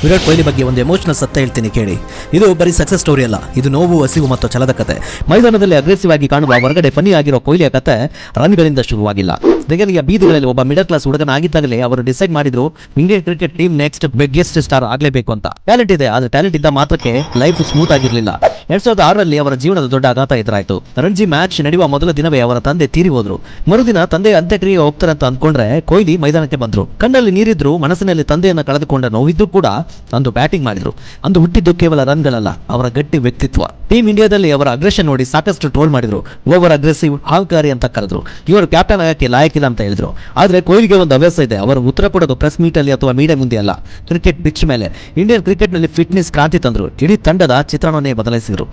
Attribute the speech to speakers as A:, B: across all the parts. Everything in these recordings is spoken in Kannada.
A: ವಿರಾಟ್ ಕೊಹ್ಲಿ ಬಗ್ಗೆ ಒಂದು ಎಮೋಷನಲ್ ಸತ್ಯ ಹೇಳ್ತೀನಿ ಕೇಳಿ. ಇದು ಬರೀ ಸಕ್ಸಸ್ ಸ್ಟೋರಿ ಅಲ್ಲ, ಇದು ನೋವು, ಹಸಿವು ಮತ್ತು ಛಲದ ಕತೆ. ಮೈದಾನದಲ್ಲಿ ಅಗ್ರೆಸಿವ್ ಆಗಿ ಕಾಣುವ ಹೊರಗಡೆ ಫನಿ ಆಗಿರೋ ಕೊಹ್ಲಿಯ ಕತೆ ರನ್ಗಳಿಂದ ಶುರುವಾಗಿಲ್ಲ. ದೆಹಲಿಯ ಬೀದಿಗಳಲ್ಲಿ ಒಬ್ಬ ಮಿಡಲ್ ಕ್ಲಾಸ್ ಹುಡುಗನಾಗಿದ್ದಾಗಲೇ ಅವರು ಡಿಸೈಡ್ ಮಾಡಿದ್ರು Indian cricket team next biggest star ಆಗಲೇಬೇಕು ಅಂತ. ಟ್ಯಾಲೆಂಟ್ ಇದೆ, ಆದರೆ ಟ್ಯಾಲೆಂಟ್ ಇದ್ದ ಮಾತ್ರಕ್ಕೆ ಲೈಫ್ ಸ್ಮೂತ್ ಆಗಿರಲಿಲ್ಲ. 2006ರಲ್ಲಿ ಅವರ ಜೀವನದ ದೊಡ್ಡ ಆಘಾತ ಎದುರಾಯಿತು. ರಣಜಿ ಮ್ಯಾಚ್ ನಡೆಯುವ ಮೊದಲ ದಿನವೇ ಅವರ ತಂದೆ ತೀರಿ ಹೋದ್ರು. ಮರುದಿನ ತಂದೆ ಅಂತ್ಯಕ್ರಿಯೆ ಹೋಗ್ತಾರೆ ಅಂತ ಅಂದ್ಕೊಂಡ್ರೆ ಕೊಹ್ಲಿ ಮೈದಾನಕ್ಕೆ ಬಂದ್ರು. ಕಣ್ಣಲ್ಲಿ ನೀರಿದ್ರು, ಮನಸ್ಸಿನಲ್ಲಿ ತಂದೆಯನ್ನು ಕಳೆದುಕೊಂಡ ನೋವಿದ್ದು ಕೂಡ ಅಂದು ಬ್ಯಾಟಿಂಗ್ ಮಾಡಿದ್ರು. ಅಂದು ಹುಟ್ಟಿದ್ದು ಕೇವಲ ರನ್ಗಳಲ್ಲ, ಅವರ ಗಟ್ಟಿ ವ್ಯಕ್ತಿತ್ವ. ಟೀಮ್ ಇಂಡಿಯಾದಲ್ಲಿ ಅವರ ಅಗ್ರೆಷನ್ ನೋಡಿ ಸಾಕಷ್ಟು ಟ್ರೋಲ್ ಮಾಡಿದ್ರು. ಓವರ್ ಅಗ್ರೆಸಿವ್, ಅಹಂಕಾರಿ ಅಂತ ಕರೆದ್ರು. ಇವರು ಕ್ಯಾಪ್ಟನ್ ಆಗಕ್ಕೆ ಲಾಯಕ್ಕಿಲ್ಲ ಅಂತ ಹೇಳಿದ್ರು. ಆದ್ರೆ ಕೊಹ್ಲಿಗೆ ಒಂದು ಹವ್ಯಾಸ ಇದೆ, ಅವರು ಉತ್ತರ ಕೊಡೋದು ಪ್ರೆಸ್ ಮೀಟ್ ಅಲ್ಲಿ ಅಥವಾ ಮೀಡಿಯಾ ಮುಂದೆ ಅಲ್ಲ, ಕ್ರಿಕೆಟ್ ಪಿಚ್ ಮೇಲೆ. ಇಂಡಿಯನ್ ಕ್ರಿಕೆಟ್ ನಲ್ಲಿ ಫಿಟ್ನೆಸ್ ಕ್ರಾಂತಿ ತಂದ್ರು. ಇಡೀ ತಂಡದ ಚಿತ್ರಣವನ್ನೇ ಬದಲಾಯಿಸಿದ್ರು.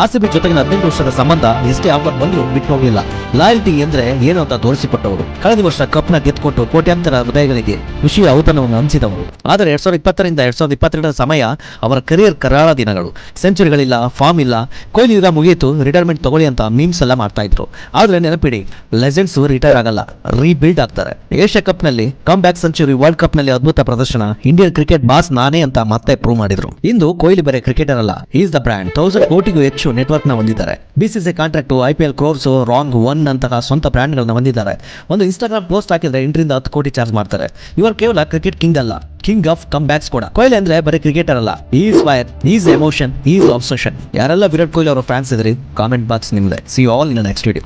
A: RCB ಜೊತೆಗಿನ 18 ವರ್ಷದ ಸಂಬಂಧ ಎಷ್ಟೇ ಆಫರ್ ಬಂದ್ರು ಬಿಟ್ಟು ಹೋಗಲಿಲ್ಲ. ಲಾಯಲ್ಟಿ ಅಂದ್ರೆ ಏನು ಅಂತ ತೋರಿಸಿಕೊಟ್ಟವರು. ಕಳೆದ ವರ್ಷ ಕಪ್ ನ ಗೆದ್ದುಕೊಟ್ಟು ಕೋಟ್ಯಾಂತರ ಹೃದಯಗಳಿಗೆ ಖುಷಿಯ ಔತಣವನ್ನು ಹಂಚಿದವರು. ಆದರೆ 2020ರಿಂದ 2022ರ ಸಮಯ ಅವರ ಕರಿಯರ್ ಕರಾಳ ದಿನಗಳು. ಸೆಂಚುರಿಗಳಿಲ್ಲ, ಫಾರ್ಮ್ ಇಲ್ಲ. ಕೊಹ್ಲಿ ಈಗ ಮುಗಿಯಿತು, ರಿಟೈರ್ಮೆಂಟ್ ತಗೊಳ್ಳಿ ಅಂತ ಮೀಮ್ಸ್ ಎಲ್ಲ ಮಾಡ್ತಾ ಇದ್ರು. ಆದ್ರೆ ನೆನಪಿಡಿ, ಲೆಜೆಂಡ್ಸ್ ರಿಟೈರ್ ಆಗಲ್ಲ, ರೀಬಿಲ್ಡ್ ಆಗ್ತಾರೆ. ಏಷ್ಯಾ ಕಪ್ ನಲ್ಲಿ come back century, world cup ನಲ್ಲಿ ಅದ್ಭುತ ಪ್ರದರ್ಶನ, ಇಂಡಿಯನ್ ಕ್ರಿಕೆಟ್ ಬಾಸ್ ನಾನೇ ಅಂತ ಮತ್ತೆ ಪ್ರೂವ್ ಮಾಡಿದ್ರು. ಇಂದು ಕೊಹ್ಲಿ ಬರೀ ಕ್ರಿಕೆಟರ್ ಅಲ್ಲ, ಈಸ್ ದ ಬ್ರ್ಯಾಂಡ್. 1000 ಕೋಟಿಗೂ ಹೆಚ್ಚು ನೆಟ್ವರ್ಕ್ ನ ಹೊಂದಿದ್ದಾರೆ. BCCI contract, IPL crores, wrong one ಅಂತಹ ಸ್ವಂತ ಬ್ರ್ಯಾಂಡ್ ಗಳನ್ನ ಹೊಂದಿದ್ದಾರೆ. ಒಂದು ಇನ್ಸ್ಟಾಗ್ರಾಮ್ ಪೋಸ್ಟ್ ಹಾಕಿದ್ರೆ 8 ರಿಂದ 10 ಕೋಟಿ ಚಾರ್ಜ್ ಮಾಡ್ತಾರೆ. ಇವರು ಕೇವಲ ಕ್ರಿಕೆಟ್ ಕಿಂಗ್ ಅಲ್ಲ, ಕಿಂಗ್ ಆಫ್ ಕಮ್ ಬ್ಯಾಕ್ಸ್ ಕೂಡ. ಕೊಹ್ಲಿ ಅಂದ್ರೆ ಬರೀ ಕ್ರಿಕೆಟರ್ ಅಲ್ಲ, is fire, is emotion, is obsession. ಯಾರೆಲ್ಲ ವಿರಾಟ್ ಕೊಹ್ಲಿ ಅವರ ಫ್ಯಾನ್ಸ್ ಇದ್ರಿ, ಕಾಮೆಂಟ್ ಬಾಕ್ಸ್ ನಿಮ್ದೆ. See you all in the next video.